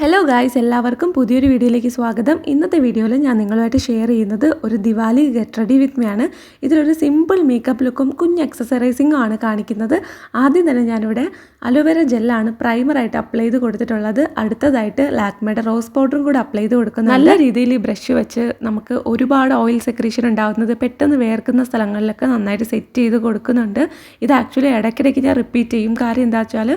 Hello guys, എല്ലാവർക്കും പുതിയൊരു വീഡിയോയിലേക്ക് സ്വാഗതം. ഇന്നത്തെ വീഡിയോയിൽ ഞാൻ നിങ്ങളുമായിട്ട് ഷെയർ ചെയ്യുന്നത് ഒരു Diwali get ready with me ആണ്. ഇതിലൊരു സിമ്പിൾ മേക്കപ്പ് ലുക്കും കുഞ്ഞ് എക്സസറൈസിങ്ങും ആണ് കാണിക്കുന്നത്. ആദ്യം തന്നെ ഞാനിവിടെ അലോവേര ജെല്ലാണ് പ്രൈമറായിട്ട് അപ്ലൈ ചെയ്ത് കൊടുത്തിട്ടുള്ളത്. അടുത്തതായിട്ട് ലാക്മേയുടെ റോസ് പൗഡറും കൂടെ അപ്ലൈ ചെയ്ത് കൊടുക്കുന്നത്. നല്ല രീതിയിൽ ഈ ബ്രഷ് വെച്ച് നമുക്ക് ഒരുപാട് ഓയിൽ സെക്രീഷൻ ഉണ്ടാകുന്നത് പെട്ടെന്ന് വേർക്കുന്ന സ്ഥലങ്ങളിലൊക്കെ നന്നായിട്ട് സെറ്റ് ചെയ്ത് കൊടുക്കുന്നുണ്ട്. ഇത് ആക്ച്വലി ഇടയ്ക്കിടയ്ക്ക് ഞാൻ റിപ്പീറ്റ് ചെയ്യും. കാര്യം എന്താ വെച്ചാൽ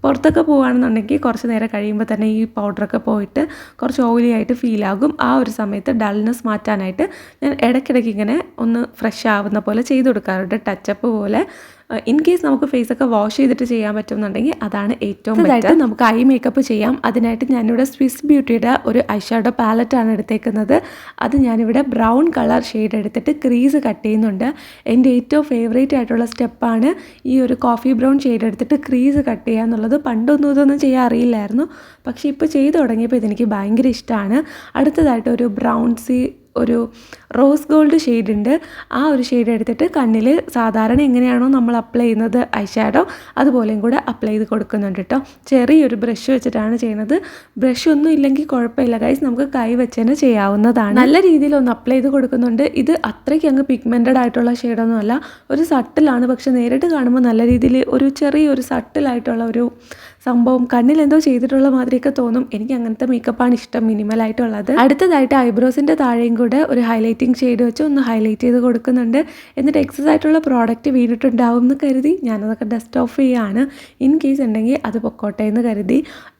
പുറത്തൊക്കെ പോകുകയാണെന്നുണ്ടെങ്കിൽ കുറച്ച് നേരം കഴിയുമ്പോൾ തന്നെ ഈ പൗഡറൊക്കെ പോയിട്ട് കുറച്ച് ഓയിലി ആയിട്ട് ഫീലാകും. ആ ഒരു സമയത്ത് ഡൾനെസ് മാറ്റാനായിട്ട് ഞാൻ ഇടയ്ക്കിടയ്ക്ക് ഇങ്ങനെ ഒന്ന് ഫ്രഷ് ആവുന്ന പോലെ ചെയ്ത് കൊടുക്കാറുണ്ട്, ടച്ചപ്പ് പോലെ. ഇൻ കേസ് നമുക്ക് ഫേസൊക്കെ വാഷ് ചെയ്തിട്ട് ചെയ്യാൻ പറ്റുമെന്നുണ്ടെങ്കിൽ അതാണ് ഏറ്റവും ബെറ്റർ. നമുക്ക് ഐ മേക്കപ്പ് ചെയ്യാം. അതിനായിട്ട് ഞാനിവിടെ സ്വിസ് ബ്യൂട്ടിയുടെ ഒരു ഐഷാഡോ പാലറ്റാണ് എടുത്തേക്കുന്നത്. അത് ഞാനിവിടെ ബ്രൗൺ കളർ ഷെയ്ഡ് എടുത്തിട്ട് ക്രീസ് കട്ട് ചെയ്യുന്നുണ്ട്. എൻ്റെ ഏറ്റവും ഫേവറേറ്റ് ആയിട്ടുള്ള സ്റ്റെപ്പാണ് ഈ ഒരു കോഫി ബ്രൗൺ ഷെയ്ഡ് എടുത്തിട്ട് ക്രീസ് കട്ട് ചെയ്യുക എന്നുള്ളത്. പണ്ടൊന്നും ഇതൊന്നും ചെയ്യാൻ അറിയില്ലായിരുന്നു, പക്ഷേ ഇപ്പോൾ ചെയ്തു തുടങ്ങിയപ്പോൾ ഇതെനിക്ക് ഭയങ്കര ഇഷ്ടമാണ്. അടുത്തതായിട്ട് ഒരു ഒരു റോസ് ഗോൾഡ് ഷെയ്ഡ് ഉണ്ട്. ആ ഒരു ഷെയ്ഡ് എടുത്തിട്ട് കണ്ണിൽ സാധാരണ എങ്ങനെയാണോ നമ്മൾ അപ്ലൈ ചെയ്യുന്നത് ഐഷാഡോ, അതുപോലെയും കൂടെ അപ്ലൈ ചെയ്ത് കൊടുക്കുന്നുണ്ട് കേട്ടോ. ചെറിയൊരു ബ്രഷ് വെച്ചിട്ടാണ് ചെയ്യുന്നത്. ബ്രഷ് ഒന്നും ഇല്ലെങ്കിൽ കുഴപ്പമില്ല ഗൈസ്, നമുക്ക് കൈ വെച്ച് തന്നെ ചെയ്യാവുന്നതാണ്. നല്ല രീതിയിൽ ഒന്ന് അപ്ലൈ ചെയ്ത് കൊടുക്കുന്നുണ്ട്. ഇത് അത്രയ്ക്ക് അങ്ങ് പിഗ്മെൻറ്റഡ് ആയിട്ടുള്ള ഷെയ്ഡൊന്നും അല്ല, ഒരു സട്ടിലാണ്. പക്ഷെ നേരിട്ട് കാണുമ്പോൾ നല്ല രീതിയിൽ ഒരു ചെറിയൊരു സട്ടിലായിട്ടുള്ള ഒരു സംഭവം, കണ്ണിൽ എന്തോ ചെയ്തിട്ടുള്ള മാതിരിയൊക്കെ തോന്നും. എനിക്ക് അങ്ങനത്തെ മേക്കപ്പാണ് ഇഷ്ടം, മിനിമലായിട്ടുള്ളത്. അടുത്തതായിട്ട് ഐബ്രോസിൻ്റെ താഴെയും കൂടെ ഒരു ഹൈലൈറ്റിംഗ് ഷെയ്ഡ് വെച്ച് ഒന്ന് ഹൈലൈറ്റ് ചെയ്ത് കൊടുക്കുന്നുണ്ട്. എന്നിട്ട് എക്സസ് ആയിട്ടുള്ള പ്രോഡക്റ്റ് വീണിട്ടുണ്ടാവും എന്ന് കരുതി ഞാനതൊക്കെ ഡസ്റ്റ് ഓഫ് ചെയ്യുകയാണ്. ഇൻ കേസ് ഉണ്ടെങ്കിൽ അത് പൊക്കോട്ടെ എന്ന് കരുതി.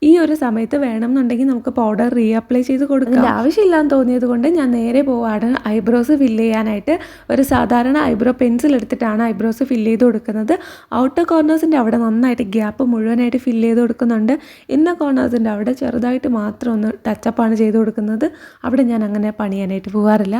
ഈ ഒരു സമയത്ത് വേണമെന്നുണ്ടെങ്കിൽ നമുക്ക് പൗഡർ റീഅപ്ലൈ ചെയ്ത് കൊടുക്കാം. ആവശ്യമില്ലാന്ന് തോന്നിയത് കൊണ്ട് ഞാൻ നേരെ പോവാണ് ഐബ്രോസ് ഫില്ല് ചെയ്യാനായിട്ട്. ഒരു സാധാരണ ഐബ്രോ പെൻസിൽ എടുത്തിട്ടാണ് ഐബ്രോസ് ഫില്ല് ചെയ്ത് കൊടുക്കുന്നത്. ഔട്ടർ കോർണേഴ്സിൻ്റെ അവിടെ നന്നായിട്ട് ഗ്യാപ്പ് മുഴുവനായിട്ട് ഫില്ല് ചെയ്ത് കൊടുക്കുന്നുണ്ട്. ഇന്നർ കോർണേഴ്സിൻ്റെ അവിടെ ചെറുതായിട്ട് മാത്രം ഒന്ന് ടച്ചപ്പാണ് ചെയ്ത് കൊടുക്കുന്നത്. അവിടെ ഞാൻ അങ്ങനെ പണിയാനായിട്ട് പോകാറില്ല.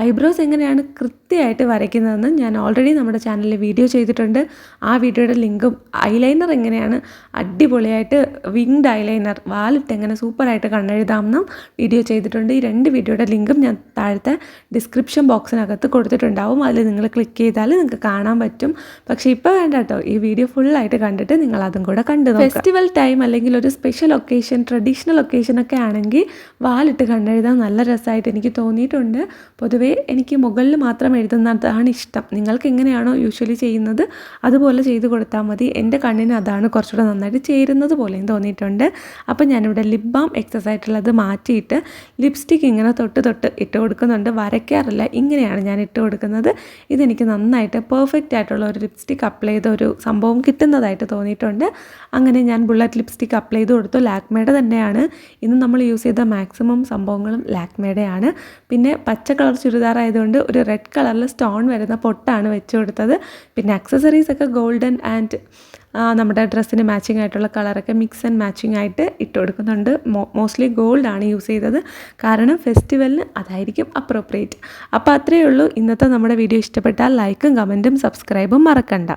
ഐബ്രോസ് എങ്ങനെയാണ് കൃത്യമായിട്ട് വരയ്ക്കുന്നതെന്ന് ഞാൻ ഓൾറെഡി നമ്മുടെ ചാനലിൽ വീഡിയോ ചെയ്തിട്ടുണ്ട്. ആ വീഡിയോയുടെ ലിങ്കും ഐലൈനർ എങ്ങനെയാണ് അടിപൊളിയായിട്ട് വിങ്ഡ് ഐലൈനർ വാലിട്ട് എങ്ങനെ സൂപ്പറായിട്ട് കണ്ണെഴുതാമെന്നും വീഡിയോ ചെയ്തിട്ടുണ്ട്. ഈ രണ്ട് വീഡിയോയുടെ ലിങ്കും ഞാൻ താഴത്തെ ഡിസ്ക്രിപ്ഷൻ ബോക്സിനകത്ത് കൊടുത്തിട്ടുണ്ടാവും. അതിൽ നിങ്ങൾ ക്ലിക്ക് ചെയ്താൽ നിങ്ങൾക്ക് കാണാൻ പറ്റും. പക്ഷേ ഇപ്പോൾ വേണ്ട കേട്ടോ, ഈ വീഡിയോ ഫുള്ളായിട്ട് കണ്ടിട്ട് നിങ്ങൾ അതും കൂടെ കണ്ടു നോക്കുക. ഫെസ്റ്റിവൽ ടൈം അല്ലെങ്കിൽ ഒരു സ്പെഷ്യൽ ഒക്കേഷൻ, ട്രഡീഷണൽ ഒക്കേഷനൊക്കെ ആണെങ്കിൽ വാലിട്ട് കണ്ണെഴുതാൻ നല്ല രസമായിട്ട് എനിക്ക് തോന്നിയിട്ടുണ്ട്. പൊതുവേ എനിക്ക് മുകളിൽ മാത്രം എഴുതുന്നതാണ് ഇഷ്ടം. നിങ്ങൾക്ക് എങ്ങനെയാണോ യൂഷ്വലി ചെയ്യുന്നത് അതുപോലെ ചെയ്ത് കൊടുത്താൽ മതി. എൻ്റെ കണ്ണിന് അതാണ് കുറച്ചുകൂടെ നന്നായിട്ട് ചേരുന്നത് പോലെയും തോന്നിയിട്ടുണ്ട്. അപ്പം ഞാനിവിടെ ലിപ് ബാം എക്സസ് ആയിട്ടുള്ളത് മാറ്റിയിട്ട് ലിപ്സ്റ്റിക്ക് ഇങ്ങനെ തൊട്ട് ഇട്ട് കൊടുക്കുന്നുണ്ട്. വരയ്ക്കാറില്ല, ഇങ്ങനെയാണ് ഞാൻ ഇട്ട് കൊടുക്കുന്നത്. ഇതെനിക്ക് നന്നായിട്ട് പെർഫെക്റ്റ് ആയിട്ടുള്ള ഒരു ലിപ്സ്റ്റിക്ക് അപ്ലൈ ചെയ്ത ഒരു സംഭവം കിട്ടുന്നതായിട്ട് തോന്നിയിട്ടുണ്ട്. അങ്ങനെ ഞാൻ ബുള്ളറ്റ് ലിപ്സ്റ്റിക്ക് അപ്ലൈ ചെയ്ത് കൊടുത്തു. ലാക്മേയുടെ തന്നെയാണ്. ഇന്ന് നമ്മൾ യൂസ് ചെയ്ത മാക്സിമം സംഭവങ്ങളും ലാക്മേയുടെയാണ്. പിന്നെ പച്ച കളർ ചുരിദാർ ആയതുകൊണ്ട് ഒരു റെഡ് കളറിൽ സ്റ്റോൺ വരുന്ന പൊട്ടാണ് വെച്ച് കൊടുത്തത്. പിന്നെ അക്സസറീസൊക്കെ ഗോൾഡൻ ആൻഡ് നമ്മുടെ ഡ്രസ്സിന് മാച്ചിങ് ആയിട്ടുള്ള കളറൊക്കെ മിക്സ് ആൻഡ് മാച്ചിങ് ആയിട്ട് ഇട്ട് കൊടുക്കുന്നുണ്ട്. മോസ്റ്റ്ലി ഗോൾഡാണ് യൂസ് ചെയ്തത്, കാരണം ഫെസ്റ്റിവലിന് അതായിരിക്കും അപ്രോപ്രിയേറ്റ്. അപ്പോൾ അത്രയേ ഉള്ളൂ. ഇന്നത്തെ നമ്മുടെ വീഡിയോ ഇഷ്ടപ്പെട്ടാൽ ലൈക്കും കമൻറ്റും സബ്സ്ക്രൈബും മറക്കണ്ട.